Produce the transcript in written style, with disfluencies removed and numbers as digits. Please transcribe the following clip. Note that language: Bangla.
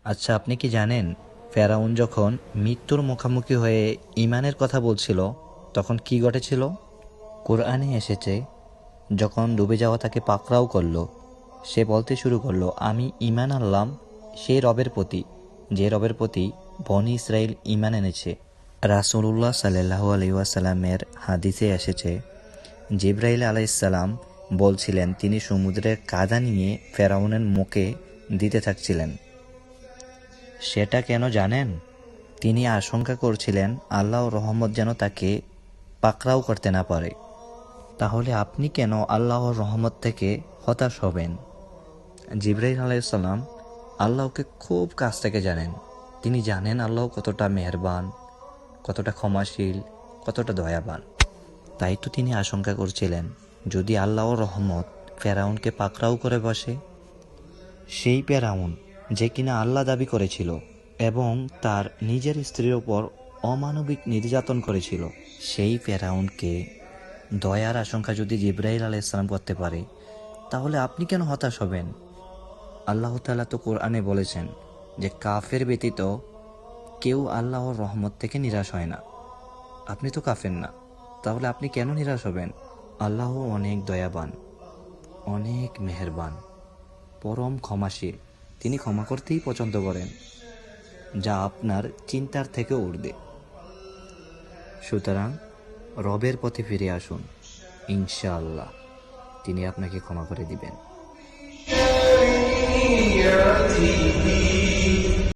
আচ্ছা, আপনি কি জানেন ফেরাউন যখন মৃত্যুর মুখোমুখি হয়ে ঈমানের কথা বলছিল তখন কি ঘটেছিল? কোরআনে এসেছে, যখন ডুবে যাওয়া তাকে পাকড়াও করলো, সে বলতে শুরু করলো, আমি ঈমান আনলাম সেই রবের প্রতি, যে রবের প্রতি বনি ইসরাইল ঈমান এনেছে। রাসূলুল্লাহ সাল্লাল্লাহু আলাইহি ওয়াসাল্লামের হাদিসে এসেছে, জিবরাইল আলাইহিসসালাম বলছিলেন তিনি সমুদ্রের কাদা নিয়ে ফেরাউনের মুখে দিতে থাকছিলেন। সেটা কেন জানেন? তিনি আশঙ্কা করছিলেন আল্লাহর রহমত যেন তাকে পাকড়াও করতে না পারে। তাহলে আপনি কেন আল্লাহর রহমত থেকে হতাশ হবেন? জিবরাইল আলাইহিস সালাম আল্লাহকে খুব কাছ থেকে জানেন। তিনি জানেন আল্লাহ কতটা মেহেরবান, কতটা ক্ষমাশীল, কতটা দয়াবান। তাই তো তিনি আশঙ্কা করছিলেন যদি আল্লাহর রহমত ফেরাউনকে পাকড়াও করে বসে। সেই ফেরাউন যে কিনা আল্লাহ দাবি করেছিল এবং তার নিজের স্ত্রীর ওপর অমানবিক নির্যাতন করেছিল, সেই ফেরাউনকে দয়ার আশঙ্কা যদি জিবরাইল আলাইহিস সালাম করতে পারে, তাহলে আপনি কেন হতাশ হবেন? আল্লাহ তাআলা তো কোরআনে বলেছেন যে কাফের ব্যতীত কেউ আল্লাহর রহমত থেকে নিরাশ হয় না। আপনি তো কাফের না, তাহলে আপনি কেন নিরাশ হবেন? আল্লাহ অনেক দয়াবান, অনেক মেহেরবান, পরম ক্ষমাশীল। তিনি ক্ষমা করতেই পছন্দ করেন, যা আপনার চিন্তার থেকে ঊর্ধ্বে। সুতরাং রবের পথে ফিরে আসুন, ইনশাআল্লাহ তিনি আপনাকে ক্ষমা করে দিবেন।